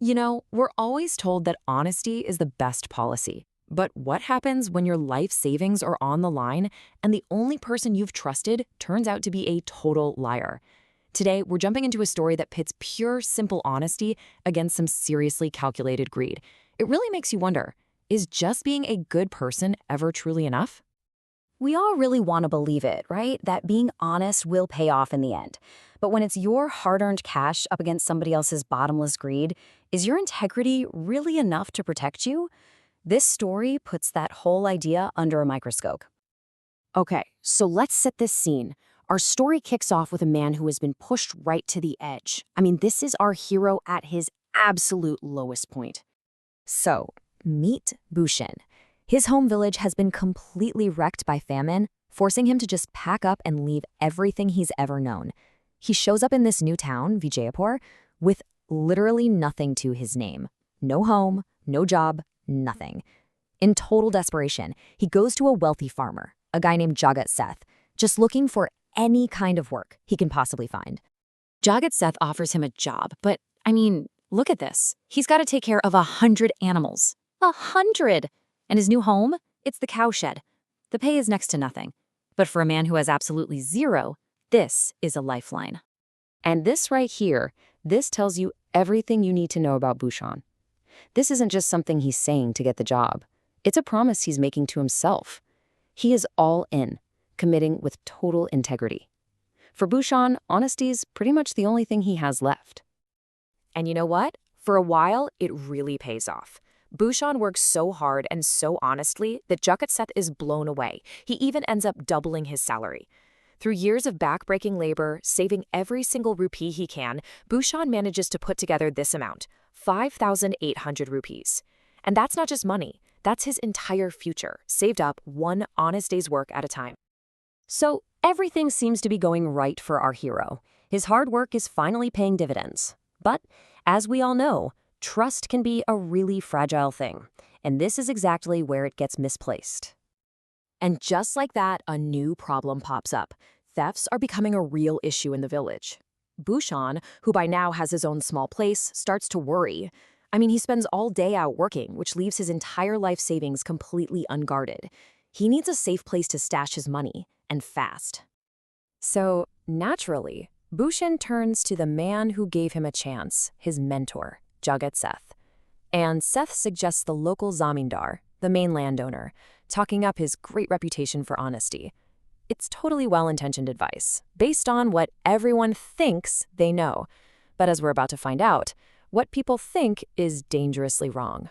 We're always told that honesty is the best policy. But what happens when your life savings are on the line and the only person you've trusted turns out to be a total liar? Today, we're jumping into a story that pits pure, simple honesty against some seriously calculated greed. It really makes you wonder, is just being a good person ever truly enough? We all really want to believe it, right? That being honest will pay off in the end. But when it's your hard-earned cash up against somebody else's bottomless greed, is your integrity really enough to protect you? This story puts that whole idea under a microscope. Okay, so let's set this scene. Our story kicks off with a man who has been pushed right to the edge. I mean, this is our hero at his absolute lowest point. So, meet Bushin. His home village has been completely wrecked by famine, forcing him to just pack up and leave everything he's ever known. He shows up in this new town, Vijayapur, with literally nothing to his name. No home, no job, nothing. In total desperation, he goes to a wealthy farmer, a guy named Jagat, just looking for any kind of work he can possibly find. Jagat offers him a job, but I mean, look at this. He's got to take care of 100 animals. 100! And his new home? It's the cowshed. The pay is next to nothing. But for a man who has absolutely zero, this is a lifeline. And this right here, this tells you everything you need to know about Bushan. This isn't just something he's saying to get the job. It's a promise he's making to himself. He is all in, committing with total integrity. For Bushan, honesty's pretty much the only thing he has left. And you know what? For a while, it really pays off. Bushan works so hard and so honestly that Jagat is blown away. He even ends up doubling his salary. Through years of backbreaking labor, saving every single rupee he can, Bushan manages to put together this amount, 5,800 rupees. And that's not just money, that's his entire future, saved up one honest day's work at a time. So everything seems to be going right for our hero. His hard work is finally paying dividends. But as we all know, trust can be a really fragile thing, and this is exactly where it gets misplaced. And just like that, a new problem pops up. Thefts are becoming a real issue in the village. Bushan, who by now has his own small place, starts to worry. I mean, he spends all day out working, which leaves his entire life savings completely unguarded. He needs a safe place to stash his money, and fast. So, naturally, Bushan turns to the man who gave him a chance, his mentor, Jagat. And Seth suggests the local zamindar, the main landowner, talking up his great reputation for honesty. It's totally well-intentioned advice, based on what everyone thinks they know. But as we're about to find out, what people think is dangerously wrong.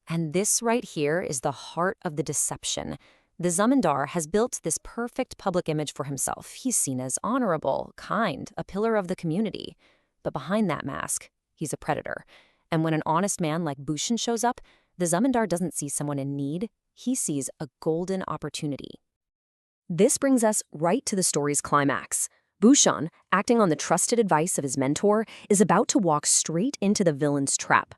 And this right here is the heart of the deception. The zamindar has built this perfect public image for himself. He's seen as honorable, kind, a pillar of the community. But behind that mask, he's a predator. And when an honest man like Bushan shows up, the zamindar doesn't see someone in need, he sees a golden opportunity. This brings us right to the story's climax. Bushan, acting on the trusted advice of his mentor, is about to walk straight into the villain's trap.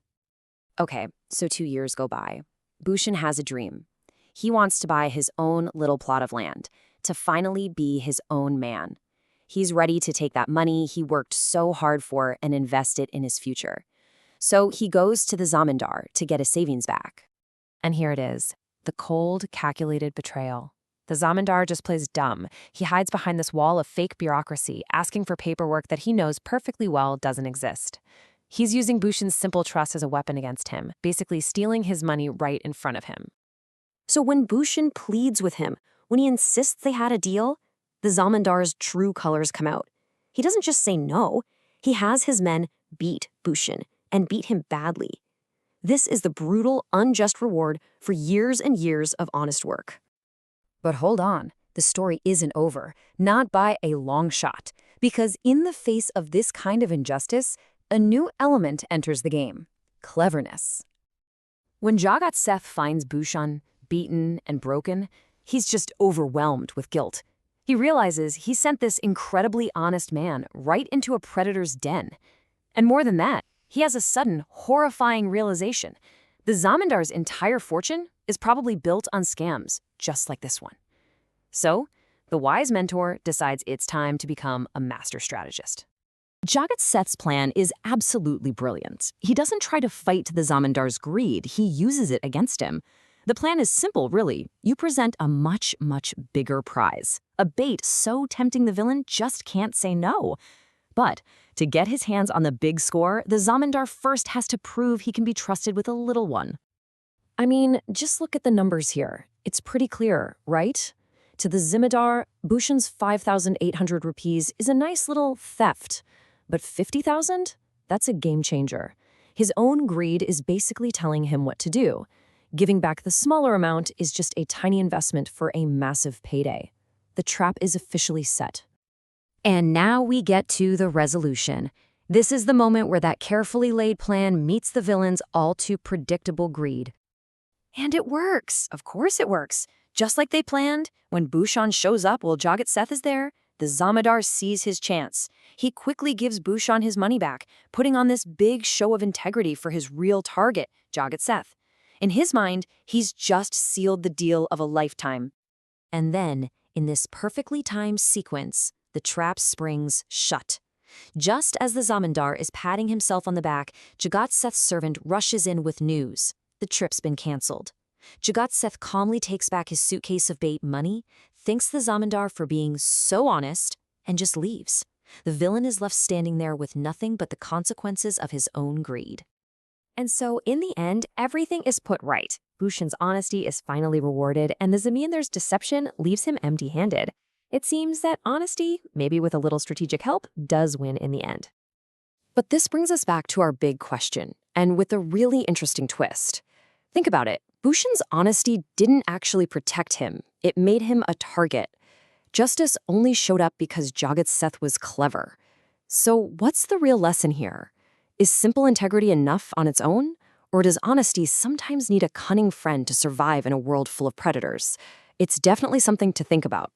Okay, so 2 years go by. Bushan has a dream. He wants to buy his own little plot of land, to finally be his own man. He's ready to take that money he worked so hard for and invest it in his future. So he goes to the zamindar to get his savings back. And here it is, the cold, calculated betrayal. The zamindar just plays dumb. He hides behind this wall of fake bureaucracy, asking for paperwork that he knows perfectly well doesn't exist. He's using Bushan's simple trust as a weapon against him, basically stealing his money right in front of him. So when Bushan pleads with him, when he insists they had a deal, the zamindar's true colors come out. He doesn't just say no, he has his men beat Bushan, and beat him badly. This is the brutal, unjust reward for years and years of honest work. But hold on, the story isn't over, not by a long shot, because in the face of this kind of injustice, a new element enters the game: cleverness. When Jagat finds Bushan beaten and broken, he's just overwhelmed with guilt. He realizes he sent this incredibly honest man right into a predator's den. And more than that, he has a sudden, horrifying realization. The zamindar's entire fortune is probably built on scams, just like this one. So, the wise mentor decides it's time to become a master strategist. targetThe's plan is absolutely brilliant. He doesn't try to fight the Zamandar's greed, he uses it against him. The plan is simple, really. You present a much, much bigger prize. A bait so tempting the villain just can't say no. But to get his hands on the big score, the Zamindar first has to prove he can be trusted with a little one. I mean, just look at the numbers here. It's pretty clear, right? To the Zimmerdar, Bhushan's 5,800 rupees is a nice little theft. But 50,000? That's a game changer. His own greed is basically telling him what to do. Giving back the smaller amount is just a tiny investment for a massive payday. The trap is officially set. And now we get to the resolution. This is the moment where that carefully laid plan meets the villain's all too predictable greed. And it works. Of course it works. Just like they planned, when Bhushan shows up while targetThe is there, the Zamindar sees his chance. He quickly gives Bhushan his money back, putting on this big show of integrity for his real target, targetThe. In his mind, he's just sealed the deal of a lifetime. And then, in this perfectly timed sequence, the trap springs shut. Just as the Zamindar is patting himself on the back, targetThe's servant rushes in with news. The trip's been cancelled. targetThe calmly takes back his suitcase of bait money, thanks the Zamindar for being so honest, and just leaves. The villain is left standing there with nothing but the consequences of his own greed. And so, in the end, everything is put right. Bhushan's honesty is finally rewarded, and the Zamindar's deception leaves him empty-handed. It seems that honesty, maybe with a little strategic help, does win in the end. But this brings us back to our big question, and with a really interesting twist. Think about it. Bhushan's honesty didn't actually protect him. It made him a target. Justice only showed up because targetThe was clever. So what's the real lesson here? Is simple integrity enough on its own? Or does honesty sometimes need a cunning friend to survive in a world full of predators? It's definitely something to think about.